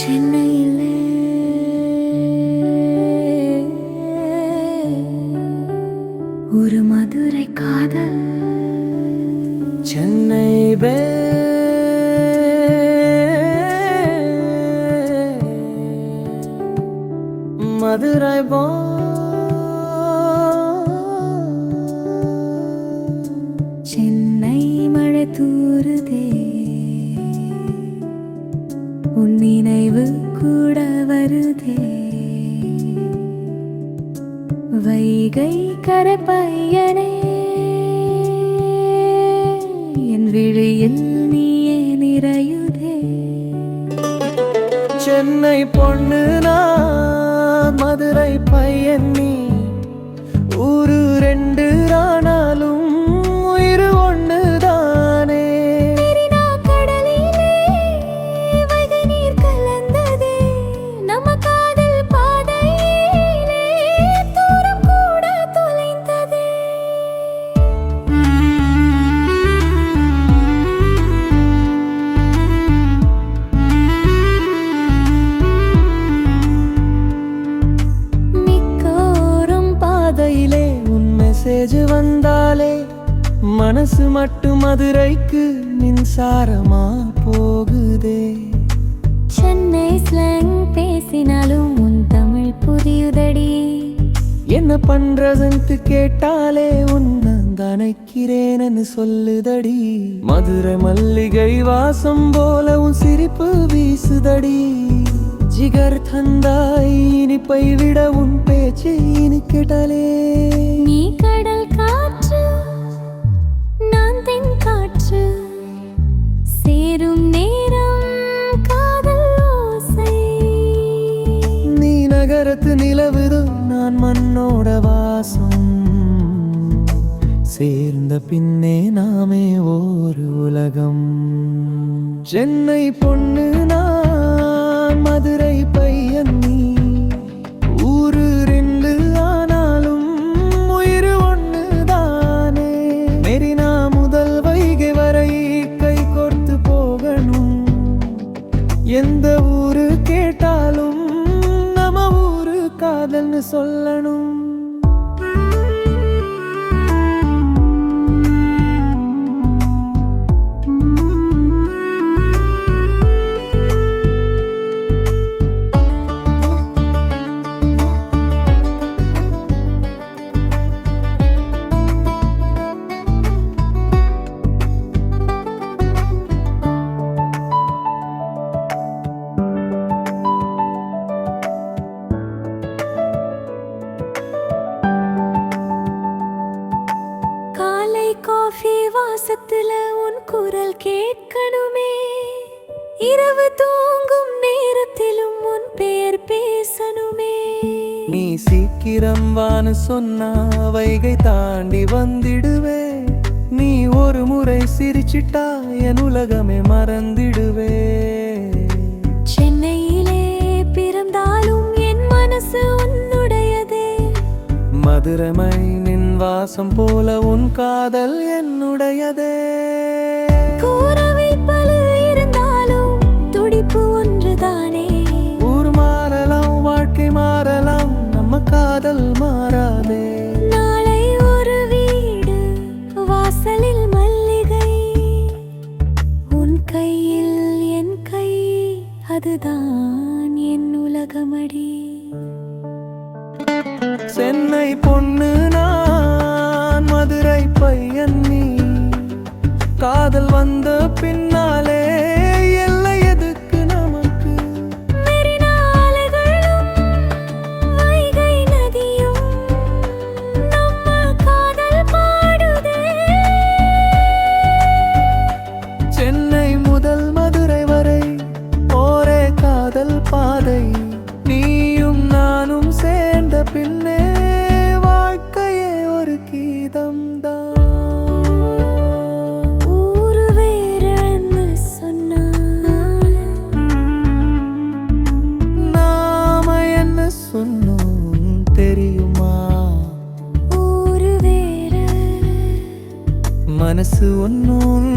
சென்னையிலே ஒரு மதுரை காதல். சென்னை மதுரை சென்னை மழை தூறுதே, உன் நினைவு கூட வருதே. வைகை கரை பையனே, என் விழியில் நீயே நிறையுதே. சென்னை பொண்ணு நான், மதுரை பையன் நீ. ஊரு ரெண்டு ஆனாலும் உயிர் ஒண்ணு தானே. மெரினா கடலிலே வைகை நீர் கலந்ததே, நம்ம காதல் பாதையிலே தூரம் கூட தொலைந்ததே. மிக்கோரும் பாதையிலே உன் மெசேஜ் வந்தாலே மனசு மட்டும் மதுரைக்கு மின்சாரமா போகுதே. சென்னை ஸ்லாங் பேசினாலும் உன் தமிழ் புரியுதடி. என்ன பண்றதுன்ட்டு கேட்டாலே உன்னை நினைக்கிறேன்னு சொல்லுதடி. மதுரை மல்லிகை வாசம் போல உன் சிரிப்பு வீசுதடி. ஜிகர் தந்தாய் இனிப்பை விட உன் பேச்சு இனிக்கட்டாலே. நீ கடல் காற்று, நான் தென் காற்று, சேரும் நேரம் காதல் ஓசை. நீ நகரத்து நிலவுது, நான் மண்ணோட வாசம். சேர்ந்த பின்னே நாமே ஒரு உலகம். சென்னை பொண்ணு நான், மதுரை பையன் நீ. ஊரு ரெண்டு ஆனாலும் உயிர் ஒண்ணு தானே. மெரினா முதல் வைகை வரை கை கோர்த்து போகணும். எந்த ஊரு கேட்டாலும் நம்ம ஊரு காதல்னு சொல்லணும். காஃபி வாசத்துல உன் குரல் கேட்கணுமே. இரவு தூங்கும் நேரத்திலும் உன் பெயர் பேசணுமே. நீ சீக்கிரம் வான்னு சொன்னா வைகை தாண்டி வந்திடுவே. நீ ஒரு முறை சிரிச்சிட்டா என் உலகமே மறந்திடுவே. சென்னையிலே பிறந்தாலும் என் மனசு உன்னுடையதே. மதுரை நின் வாசம் போல உன் காதல் என்னுடையதே. கூறவை பல இருந்தாலும் துடிப்பு ஒன்றுதானே. ஊர் மாறலாம், வாழ்க்கை மாறலாம், நம்ம காதல் மாறாதே. நாளை ஒரு வீடு வாசலில் மல்லிகை, உன் கையில் என் கை, அதுதான் என் உலகமடி. சென்னை பொண்ணு நான், மதுரை பையன் நீ. காதல் வந்த பின்னாலே எல்லை எதுக்கு நமக்கு. மெரினா அலைகளும் வைகை நதியும் நம்ம காதல் பாடுதே. சென்னை முதல் மதுரை வரை ஒரே காதல் பாதை. நீயும் நானும் சேர்ந்த பின்னே வாழ்க்கையே ஒரு கீதம் தான். ஊரு வேறன்னு சொன்னா நாம என்ன சொன்னோம் தெரியுமா? ஊரு வேற மனசு ஒன்னும்